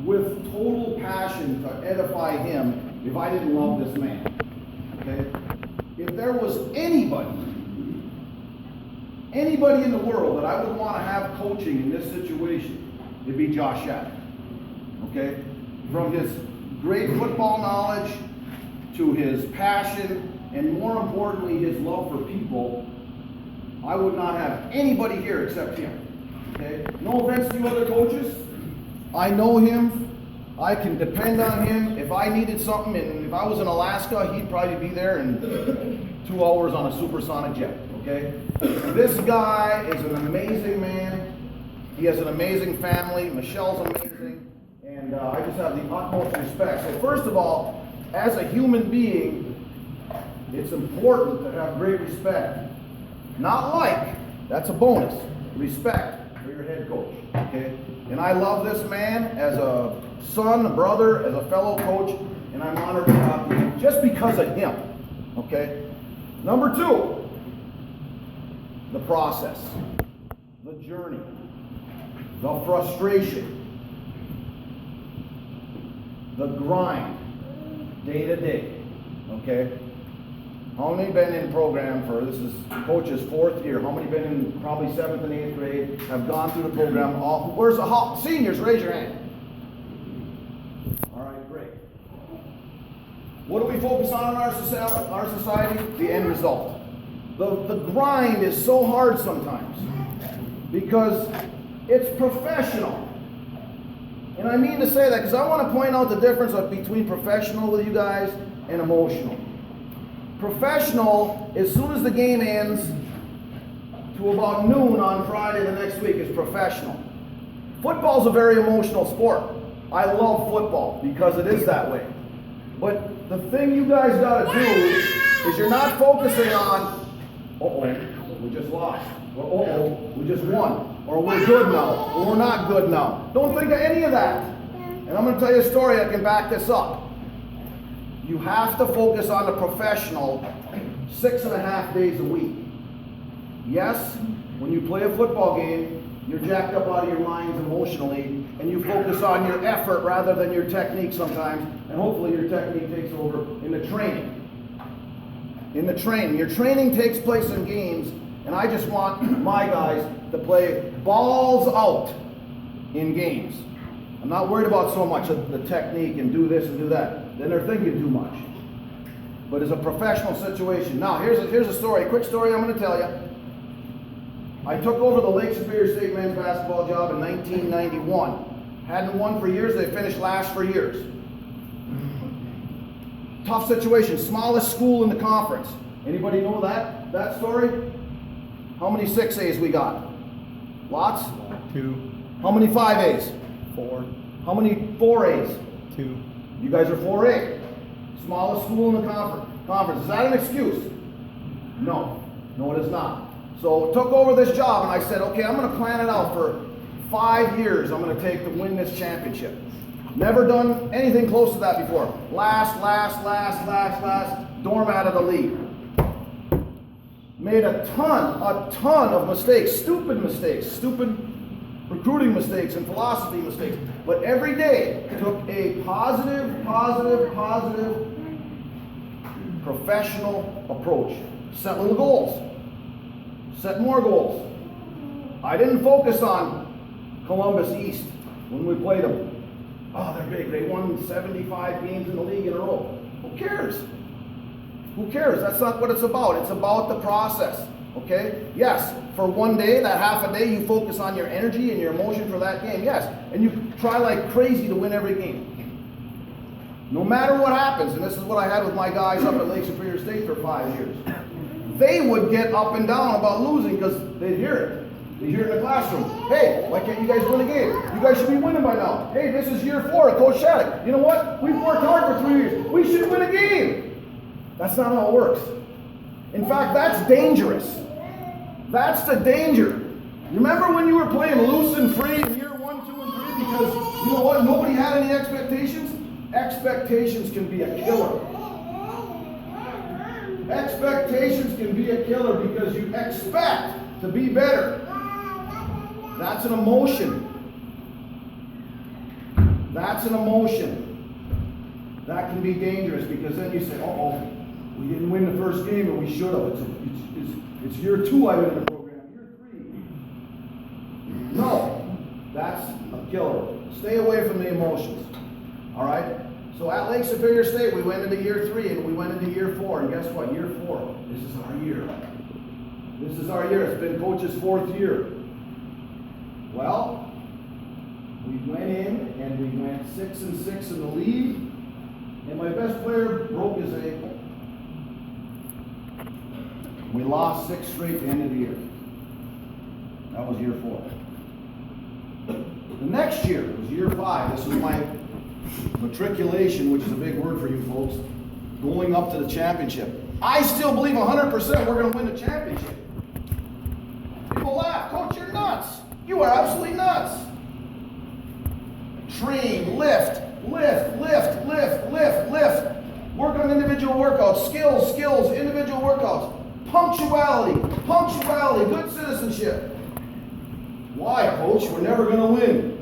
with total passion to edify him if I didn't love this man. Okay? If there was anybody in the world that I would want to have coaching in this situation, it'd be Josh Shattuck. Okay? From his great football knowledge to his passion and more importantly his love for people, I would not have anybody here except him. Okay? No offense to you other coaches. I know him. I can depend on him. If I needed something, and if I was in Alaska, he'd probably be there in 2 hours on a supersonic jet. Okay? This guy is an amazing man. He has an amazing family. Michelle's amazing. And I just have the utmost respect. So first of all, as a human being, it's important to have great respect. Not like, that's a bonus. Respect for your head coach. Okay? And I love this man as a son, a brother, as a fellow coach, and I'm honored to talk to him just because of him. Okay? Number 2, the process, the journey, the frustration, the grind, day to day. Okay? How many been in program for, this is coach's 4th year, how many been in probably 7th and 8th grade, have gone through the program, where's the seniors, raise your hand. All right, great. What do we focus on in our society? The end result. The grind is so hard sometimes because it's professional. And I mean to say that because I want to point out the difference between professional with you guys and emotional. Professional, as soon as the game ends to about noon on Friday the next week, is professional. Football's a very emotional sport. I love football because it is that way. But the thing you guys got to do is you're not focusing on, we just lost, or we just won, or we're good now, or we're not good now. Don't think of any of that. And I'm going to tell you a story that can back this up. You have to focus on the professional 6.5 days a week. Yes, when you play a football game, you're jacked up out of your minds emotionally, and you focus on your effort rather than your technique sometimes, and hopefully your technique takes over in the training. Your training takes place in games, and I just want my guys to play balls out in games. I'm not worried about so much of the technique and do this and do that. Then they're thinking too much. But it's a professional situation. Now, here's a story, a quick story I'm going to tell you. I took over the Lake Superior State men's basketball job in 1991. Hadn't won for years. They finished last for years. Tough situation. Smallest school in the conference. Anybody know that story? How many 6As we got? Lots? 2. How many 5As? 4. How many 4As? 2. You guys are 4A. Smallest school in the conference. Is that an excuse? No. No, it is not. So took over this job and I said, okay, I'm going to plan it out for 5 years. I'm going to take to win this championship. Never done anything close to that before. Last, doormat of the league. Made a ton of mistakes, stupid recruiting mistakes and philosophy mistakes. But every day took a positive, professional approach. Set little goals. Set more goals. I didn't focus on Columbus East when we played them. Oh, they're big. They won 75 games in the league in a row. Who cares? Who cares? That's not what it's about. It's about the process. Okay? Yes, for one day, that half a day, you focus on your energy and your emotion for that game. Yes, and you try like crazy to win every game. No matter what happens, and this is what I had with my guys up at Lake Superior State for 5 years. They would get up and down about losing because they'd hear it. They'd hear it in the classroom. Hey, why can't you guys win a game? You guys should be winning by now. Hey, this is year 4 of Coach Shattuck. You know what? We've worked hard for 3 years. We should win a game. That's not how it works. In fact, that's dangerous. That's the danger. Remember when you were playing loose and free in year 1, 2, and 3 because, you know what, nobody had any expectations? Expectations can be a killer. Expectations can be a killer because you expect to be better. That's an emotion. That's an emotion. That can be dangerous because then you say, uh-oh, we didn't win the first game and we should have. It's year 2 I've been in the program, year 3. No, that's a killer. Stay away from the emotions. All right? So at Lake Superior State, we went into year 3 and we went into year 4. And guess what? Year 4, this is our year. This is our year. It's been Coach's 4th year. Well, we went in and we went 6-6 in the league. And my best player broke his ankle. We lost 6 straight at the end of the year. That was year 4. The next year was year 5. This was my matriculation, which is a big word for you folks, going up to the championship. I still believe 100% we're going to win the championship. People laugh, Coach, you're nuts. You are absolutely nuts. Train, lift. Work on individual workouts, skills, individual workouts. Punctuality, good citizenship. Why, Coach? We're never going to win.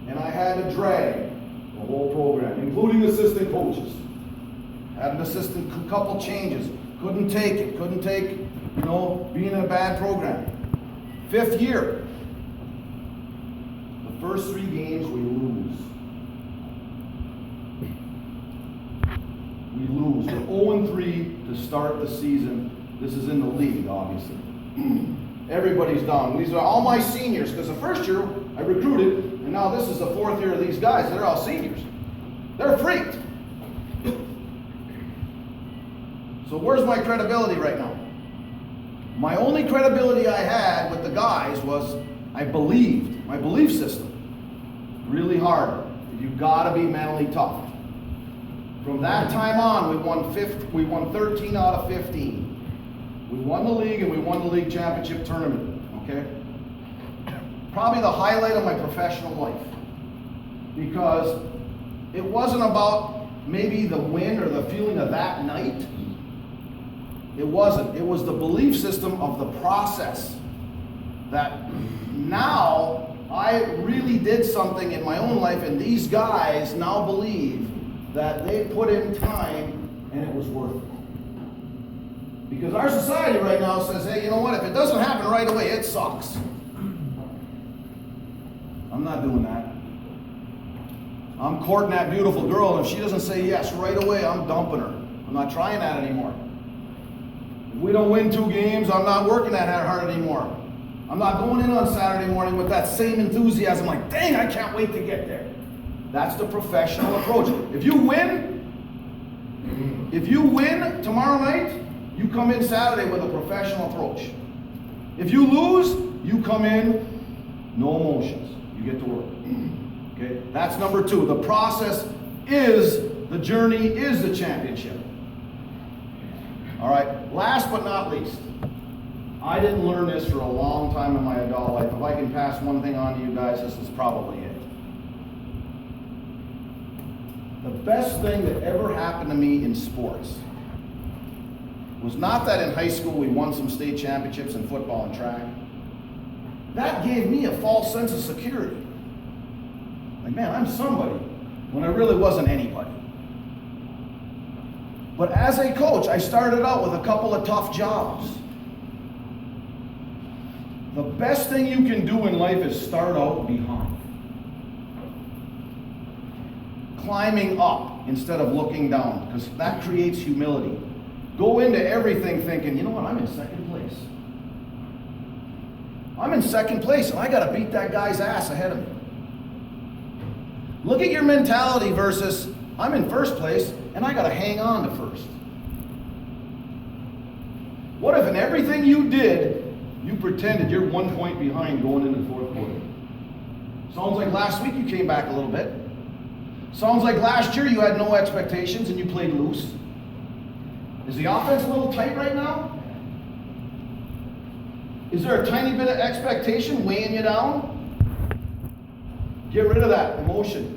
And I had to drag the whole program, including assistant coaches. Had an assistant, couple changes. Couldn't take, being in a bad program. 5th year. The first 3 games we lose. We're 0-3 to start the season. This is in the league, obviously. Everybody's down. These are all my seniors, because the first year I recruited, and now this is the 4th year of these guys. They're all seniors. They're freaked. So where's my credibility right now? My only credibility I had with the guys was I believed. My belief system. Really hard. You've got to be mentally tough. From that time on, we won 13 out of 15. We won the league and we won the league championship tournament, okay? Probably the highlight of my professional life. Because it wasn't about maybe the win or the feeling of that night. It wasn't. It was the belief system of the process. That now I really did something in my own life and these guys now believe that they put in time and it was worth it. Because our society right now says, hey, you know what, if it doesn't happen right away, it sucks. I'm not doing that. I'm courting that beautiful girl, and if she doesn't say yes right away, I'm dumping her. I'm not trying that anymore. If we don't win 2 games, I'm not working that hard anymore. I'm not going in on Saturday morning with that same enthusiasm like, dang, I can't wait to get there. That's the professional approach. If you win tomorrow night, you come in Saturday with a professional approach. If you lose, you come in, no emotions. You get to work. Okay? That's number 2. The process is the journey, is the championship. All right, last but not least, I didn't learn this for a long time in my adult life. If I can pass one thing on to you guys, this is probably it. The best thing that ever happened to me in sports was not that in high school we won some state championships in football and track. That gave me a false sense of security. Like, man, I'm somebody, when I really wasn't anybody. But as a coach, I started out with a couple of tough jobs. The best thing you can do in life is start out behind. Climbing up instead of looking down, because that creates humility. Go into everything thinking, you know what, I'm in second place. I'm in second place and I got to beat that guy's ass ahead of me. Look at your mentality versus, I'm in first place and I got to hang on to first. What if in everything you did, you pretended you're 1 point behind going into the 4th quarter? Sounds like last week you came back a little bit. Sounds like last year you had no expectations and you played loose. Is the offense a little tight right now? Is there a tiny bit of expectation weighing you down? Get rid of that emotion.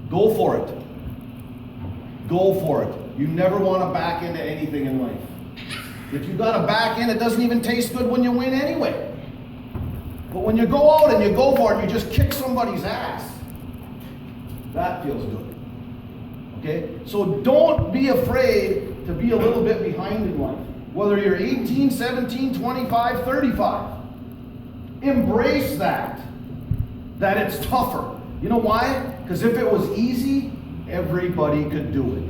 Go for it. Go for it. You never want to back into anything in life. If you got to back in, it doesn't even taste good when you win anyway. But when you go out and you go for it, and you just kick somebody's ass. That feels good. Okay? So don't be afraid to be a little bit behind in life. Whether you're 18, 17, 25, 35. Embrace that. That it's tougher. You know why? Because if it was easy, everybody could do it.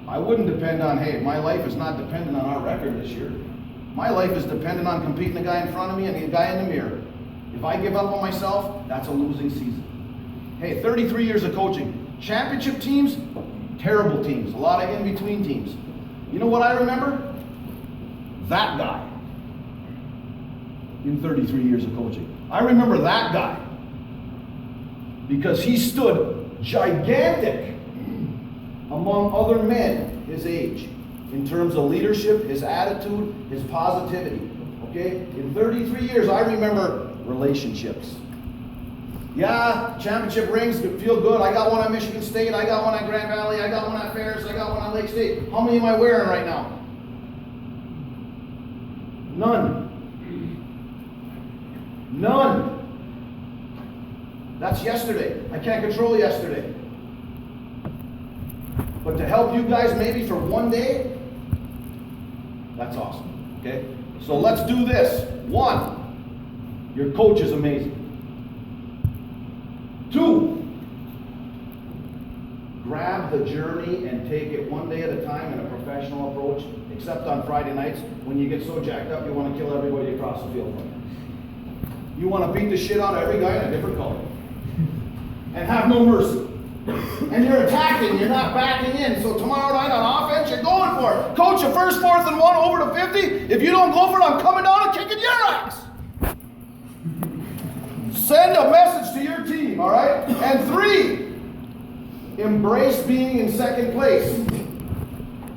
I wouldn't depend on, hey, my life is not dependent on our record this year. My life is dependent on competing the guy in front of me and the guy in the mirror. If I give up on myself, that's a losing season. Hey, 33 years of coaching. Championship teams, terrible teams. A lot of in-between teams. You know what I remember? That guy. In 33 years of coaching. I remember that guy. Because he stood gigantic among other men his age. In terms of leadership, his attitude, his positivity. Okay? In 33 years, I remember relationships. Yeah, championship rings feel good. I got one at Michigan State. I got one at Grand Valley. I got one at Ferris. I got one at Lake State. How many am I wearing right now? None. None. That's yesterday. I can't control yesterday. But to help you guys maybe for one day, that's awesome. Okay? So let's do this. 1, your coach is amazing. 2, grab the journey and take it one day at a time in a professional approach, except on Friday nights when you get so jacked up you want to kill everybody across the field. You want to beat the shit out of every guy in a different color. And have no mercy. And you're attacking, you're not backing in. So tomorrow night on offense, you're going for it. Coach, a first, 4th, and 1 over to 50. If you don't go for it, I'm coming down and kicking your ass. Send a message to your team, all right? And 3, embrace being in second place.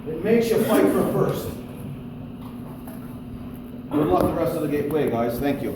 It makes you fight for first. Good luck the rest of the game play, guys. Thank you.